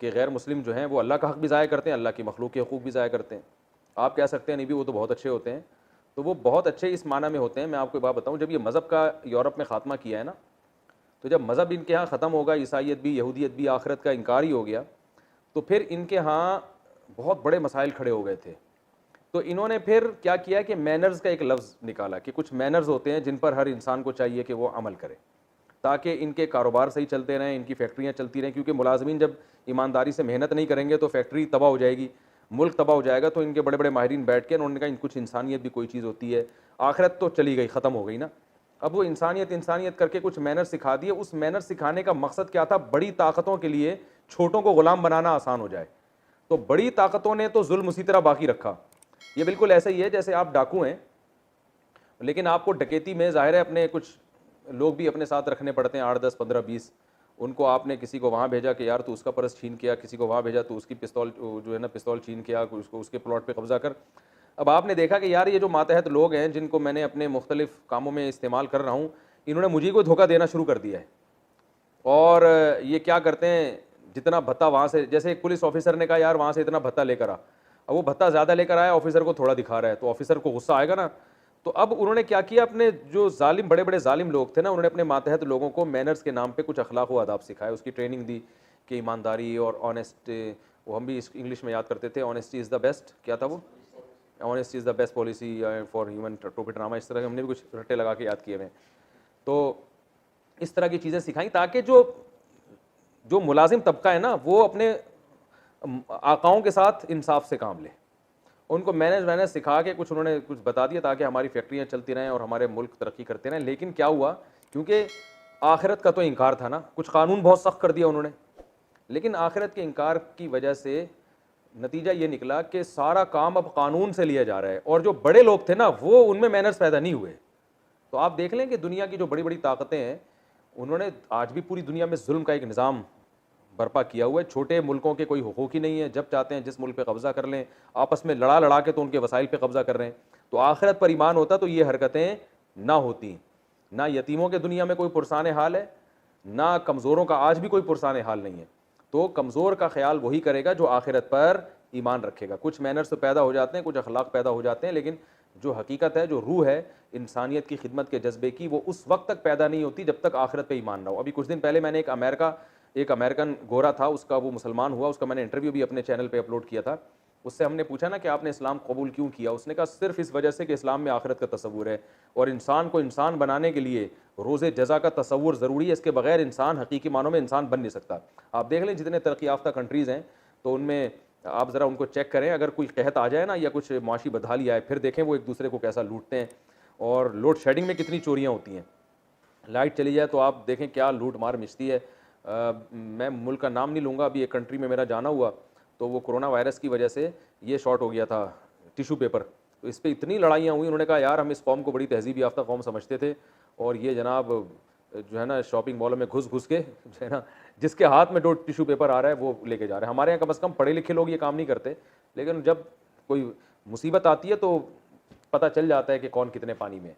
کہ غیر مسلم جو ہیں وہ اللہ کا حق بھی ضائع کرتے ہیں, اللہ کی مخلوق کے حقوق بھی ضائع کرتے ہیں. آپ کہہ سکتے ہیں نہیں بھی وہ تو بہت اچھے ہوتے ہیں, تو وہ بہت اچھے اس معنی میں ہوتے ہیں. میں آپ کو ایک بات بتاؤں, جب یہ مذہب کا یورپ میں خاتمہ کیا ہے نا, تو جب مذہب ان کے ہاں ختم ہوگا, عیسائیت بھی, یہودیت بھی, آخرت کا انکار ہی ہو گیا, تو پھر ان کے ہاں بہت بڑے مسائل کھڑے ہو گئے تھے. تو انہوں نے پھر کیا کیا کہ مینرز کا ایک لفظ نکالا کہ کچھ مینرز ہوتے ہیں جن پر ہر انسان کو چاہیے کہ وہ عمل کرے, تاکہ ان کے کاروبار صحیح چلتے رہیں, ان کی فیکٹریاں چلتی رہیں, کیونکہ ملازمین جب ایمانداری سے محنت نہیں کریں گے تو فیکٹری تباہ ہو جائے گی, ملک تباہ ہو جائے گا. تو ان کے بڑے بڑے ماہرین بیٹھ کے انہوں نے کہا کچھ انسانیت بھی کوئی چیز ہوتی ہے. آخرت تو چلی گئی, ختم ہو گئی نا, اب وہ انسانیت کر کے کچھ مینر سکھا دیے. اس مینر سکھانے کا مقصد کیا تھا, بڑی طاقتوں کے لیے چھوٹوں کو غلام بنانا آسان ہو جائے. تو بڑی طاقتوں نے تو ظلم اسی طرح باقی رکھا. یہ بالکل ایسا ہی ہے جیسے آپ ڈاکو ہیں, لیکن آپ کو ڈکیتی میں ظاہر ہے اپنے کچھ لوگ بھی اپنے ساتھ رکھنے پڑتے ہیں, 8 10 15 20. ان کو آپ نے کسی کو وہاں بھیجا کہ یار تو اس کا پرس چھین کیا, کسی کو وہاں بھیجا تو اس کی پستول جو ہے نا پستول چھین کیا, اس کو اس کے پلاٹ پہ قبضہ کر. اب آپ نے دیکھا کہ یار یہ جو ماتحت لوگ ہیں جن کو میں نے اپنے مختلف کاموں میں استعمال کر رہا ہوں, انہوں نے مجھے کو دھوکہ دینا شروع کر دیا ہے. اور یہ کیا کرتے ہیں, جتنا بھتہ وہاں سے, جیسے ایک پولیس آفیسر نے کہا یار وہاں سے اتنا بھتہ لے کر آ, اب وہ بھتہ زیادہ لے کر آیا, آفیسر کو تھوڑا دکھا رہا ہے, تو آفیسر کو غصہ آئے گا نا. تو اب انہوں نے کیا کیا, اپنے جو ظالم بڑے بڑے ظالم لوگ تھے نا, انہوں نے اپنے ماتحت لوگوں کو مینرز کے نام پہ کچھ اخلاق و آداب سکھائے, اس کی ٹریننگ دی کہ ایمانداری اور آنیسٹ, وہ ہم بھی اس انگلش میں یاد کرتے تھے, آنیسٹی از دا بیسٹ, کیا تھا وہ, honesty is the best policy for human ٹوپی ڈرامہ, اس طرح ہم نے بھی کچھ رٹے لگا کے یاد کیے ہوئے ہیں. تو اس طرح کی چیزیں سکھائیں تاکہ جو ملازم طبقہ ہے نا وہ اپنے آقاؤں کے ساتھ انصاف سے کام لے. ان کو مینج سکھا کے کچھ انہوں نے کچھ بتا دیا تاکہ ہماری فیکٹریاں چلتی رہیں اور ہمارے ملک ترقی کرتے رہیں. لیکن کیا ہوا, کیونکہ آخرت کا تو انکار تھا نا, کچھ قانون بہت سخت کر دیا انہوں نے, لیکن آخرت کے انکار کی وجہ سے نتیجہ یہ نکلا کہ سارا کام اب قانون سے لیا جا رہا ہے, اور جو بڑے لوگ تھے نا وہ ان میں مینرز پیدا نہیں ہوئے. تو آپ دیکھ لیں کہ دنیا کی جو بڑی بڑی طاقتیں ہیں, انہوں نے آج بھی پوری دنیا میں ظلم کا ایک نظام برپا کیا ہوا ہے. چھوٹے ملکوں کے کوئی حقوق ہی نہیں ہے, جب چاہتے ہیں جس ملک پہ قبضہ کر لیں, آپس میں لڑا کے تو ان کے وسائل پہ قبضہ کر رہے ہیں. تو آخرت پر ایمان ہوتا تو یہ حرکتیں نہ ہوتی. نہ یتیموں کے دنیا میں کوئی پرسان حال ہے, نہ کمزوروں کا آج بھی کوئی پرسان حال نہیں ہے. تو کمزور کا خیال وہی کرے گا جو آخرت پر ایمان رکھے گا. کچھ مینرز تو پیدا ہو جاتے ہیں, کچھ اخلاق پیدا ہو جاتے ہیں, لیکن جو حقیقت ہے, جو روح ہے انسانیت کی خدمت کے جذبے کی, وہ اس وقت تک پیدا نہیں ہوتی جب تک آخرت پہ ایمان نہ ہو. ابھی کچھ دن پہلے میں نے ایک امریکن گورا تھا, اس کا وہ مسلمان ہوا, اس کا میں نے انٹرویو بھی اپنے چینل پہ اپلوڈ کیا تھا. اس سے ہم نے پوچھا نا کہ آپ نے اسلام قبول کیوں کیا, اس نے کہا صرف اس وجہ سے کہ اسلام میں آخرت کا تصور ہے, اور انسان کو انسان بنانے کے لیے روز جزا کا تصور ضروری ہے, اس کے بغیر انسان حقیقی معنوں میں انسان بن نہیں سکتا. آپ دیکھ لیں جتنے ترقی یافتہ کنٹریز ہیں, تو ان میں آپ ذرا ان کو چیک کریں, اگر کوئی قحط آ جائے نا یا کچھ معاشی بدحالی آئے, پھر دیکھیں وہ ایک دوسرے کو کیسا لوٹتے ہیں, اور لوڈ شیڈنگ میں کتنی چوریاں ہوتی ہیں. لائٹ چلی جائے تو آپ دیکھیں کیا لوٹ مار مچتی ہے. میں ملک کا نام نہیں لوں گا, ابھی ایک کنٹری میں میرا جانا ہوا, تو وہ کرونا وائرس کی وجہ سے یہ شارٹ ہو گیا تھا ٹیشو پیپر, تو اس پہ اتنی لڑائیاں ہوئی. انہوں نے کہا یار ہم اس قوم کو بڑی تہذیب یافتہ قوم سمجھتے تھے, اور یہ جناب جو ہے نا شاپنگ مالوں میں گھس کے جو ہے نا جس کے ہاتھ میں 2 ٹیشو پیپر آ رہا ہے وہ لے کے جا رہے ہیں. ہمارے یہاں کم از کم پڑھے لکھے لوگ یہ کام نہیں کرتے, لیکن جب کوئی مصیبت آتی ہے تو پتہ چل جاتا ہے کہ کون کتنے پانی میں ہے.